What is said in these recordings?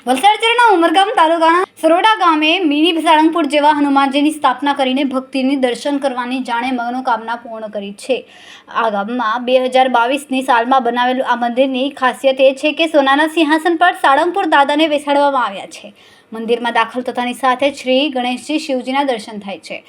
વલસાડ જિલ્લાના ઉમરગામ તાલુકાના સરોડા ગામે મિની સાળંગપુર જેવા હનુમાનજીની સ્થાપના કરીને ભક્તિની દર્શન કરવાની જાણે મનોકામના પૂર્ણ કરી છે। આ ગામમાં 2022ની સાલમાં બનાવેલું આ મંદિરની ખાસિયત એ છે કે સોનાના સિંહાસન પર સાળંગપુર દાદાને બેસાડવામાં આવ્યા છે। મંદિરમાં દાખલ થતાની સાથે શ્રી ગણેશજી શિવજીના દર્શન થાય છે।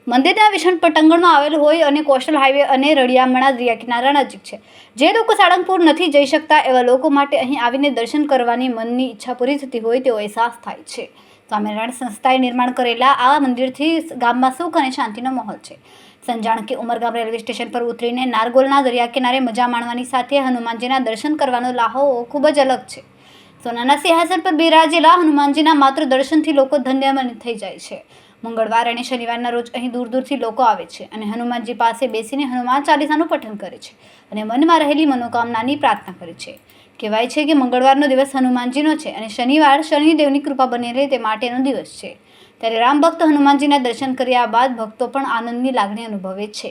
મંદિરના વિશાળ પટાંગણમાં આવેલ હોય અને કોસ્ટલ હાઈવે અને રળિયામણા દરિયા કિનારા નજીક છે। જે લોકો સાળંગપુર નથી જઈ શકતા એવા લોકો માટે અહીં આવીને દર્શન કરવાની મનની ઈચ્છા પૂરી થતી હોય તેવો અહેસાસ થાય છે। સ્વામિનારાયણ સંસ્થાએ નિર્માણ કરેલા આ મંદિરથી ગામમાં સુખ અને શાંતિનો માહોલ છે। સંજાણ કે ઉમરગામ રેલવે સ્ટેશન પર ઉતરીને નારગોલના દરિયા કિનારે મજા માણવાની સાથે હનુમાનજીના દર્શન કરવાનો લાહો ખૂબ જ અલગ છે। સોનાના સિંહાસન પર બિરાજેલા હનુમાનજીના માત્ર દર્શનથી લોકો ધન્ય થઈ જાય છે। મંગળવાર અને શનિવારના રોજ અહીં દૂર દૂરથી લોકો આવે છે અને હનુમાનજી પાસે બેસીને હનુમાન ચાલીસાનું પઠન કરે છે અને મનમાં રહેલી મનોકામનાની પ્રાર્થના કરે છે। કહેવાય છે કે મંગળવારનો દિવસ હનુમાનજીનો છે અને શનિવાર શનિદેવની કૃપા બની રહે તે માટેનો દિવસ છે। ત્યારે રામ ભક્ત હનુમાનજીના દર્શન કર્યા બાદ ભક્તો પણ આનંદની લાગણી અનુભવે છે।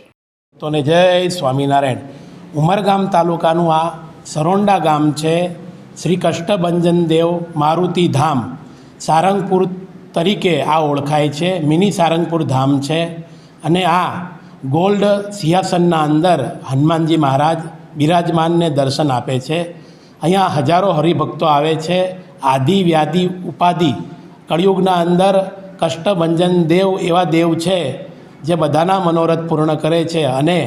તો જય સ્વામિનારાયણ। ઉમરગામ તાલુકાનું આ સરોંડા ગામ છે। શ્રી કષ્ટભંજન દેવ મારુતિ ધામ સારંગપુર તરીકે આ ઓળખાય છે। મિની સારંગપુર ધામ છે અને આ ગોલ્ડ સિંહાસનના અંદર હનુમાનજી મહારાજ બિરાજમાનને દર્શન આપે છે। અહીંયા હજારો હરિભક્તો આવે છે। આદિ વ્યાધિ ઉપાધિ કળિયુગના અંદર કષ્ટભંજન દેવ એવા દેવ છે જે બધાના મનોરથ પૂર્ણ કરે છે અને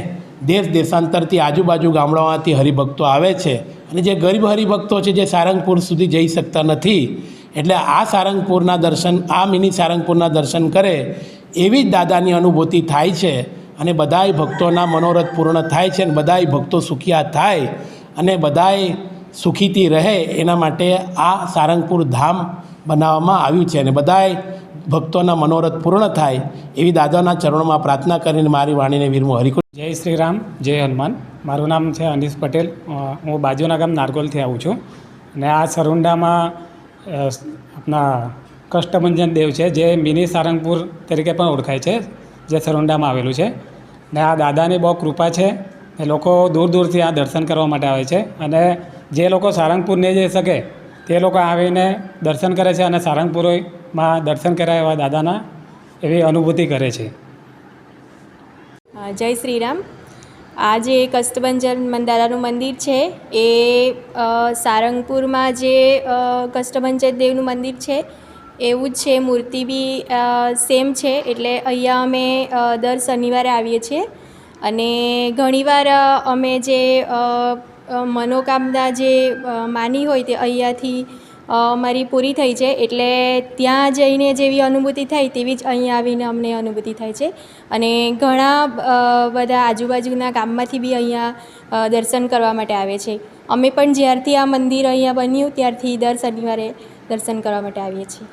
દેશ દેશાંતરથી આજુબાજુ ગામડાઓમાંથી હરિભક્તો આવે છે અને જે ગરીબ હરિભક્તો છે જે સારંગપુર સુધી જઈ શકતા નથી એટલે આ સારંગપુરના દર્શન આ મિની સારંગપુરના દર્શન કરે એવી જ દાદાની અનુભૂતિ થાય છે અને બધાય ભક્તોના મનોરથ પૂર્ણ થાય છે અને બધાય ભક્તો સુખિયા થાય અને બધાય સુખીથી રહે એના માટે આ સારંગપુર ધામ બનાવવામાં આવ્યું છે અને બધાય ભક્તોના મનોરથ પૂર્ણ થાય એવી દાદાના ચરણોમાં પ્રાર્થના કરીને મારી વાણીને વિરમું હરિકૃષ્ણ। જય શ્રી રામ, જય હનુમાન। મારું નામ છે અનીસ પટેલ। હું બાજુના ગામ નારગોલથી આવું છું અને આ સરુંડામાં આપણા કષ્ટભંજન દેવ છે જે મિની સારંગપુર તરીકે પણ ઓળખાય છે, જે સરુંડામાં આવેલું છે ને આ દાદાની બહુ કૃપા છે એ લોકો દૂર દૂરથી આ દર્શન કરવા માટે આવે છે અને જે લોકો સારંગપુર નહીં જઈ શકે તે લોકો આવીને દર્શન કરે છે અને સારંગપુરમાં દર્શન કર્યા એવા દાદાના એવી અનુભૂતિ કરે છે। જય શ્રી રામ। આ જે કષ્ટભંજન દાદાનું મંદિર છે એ સારંગપુરમાં જે કષ્ટભંજન દેવનું મંદિર છે એવું જ છે। મૂર્તિ બી સેમ છે એટલે અહીંયા અમે દર શનિવારે આવીએ છીએ અને ઘણીવાર અમે જે મનોકામના જે માની હોય તે અહીંયાથી મારી પૂરી થઈ છે એટલે ત્યાં જઈને જેવી અનુભૂતિ થાય તેવી જ અહીં આવીને અમને અનુભૂતિ થાય છે અને ઘણા બધા આજુબાજુના ગામમાંથી બી અહીંયા દર્શન કરવા માટે આવે છે। અમે પણ જ્યારથી આ મંદિર અહીંયા બન્યું ત્યારથી દર શનિવારે દર્શન કરવા માટે આવીએ છીએ।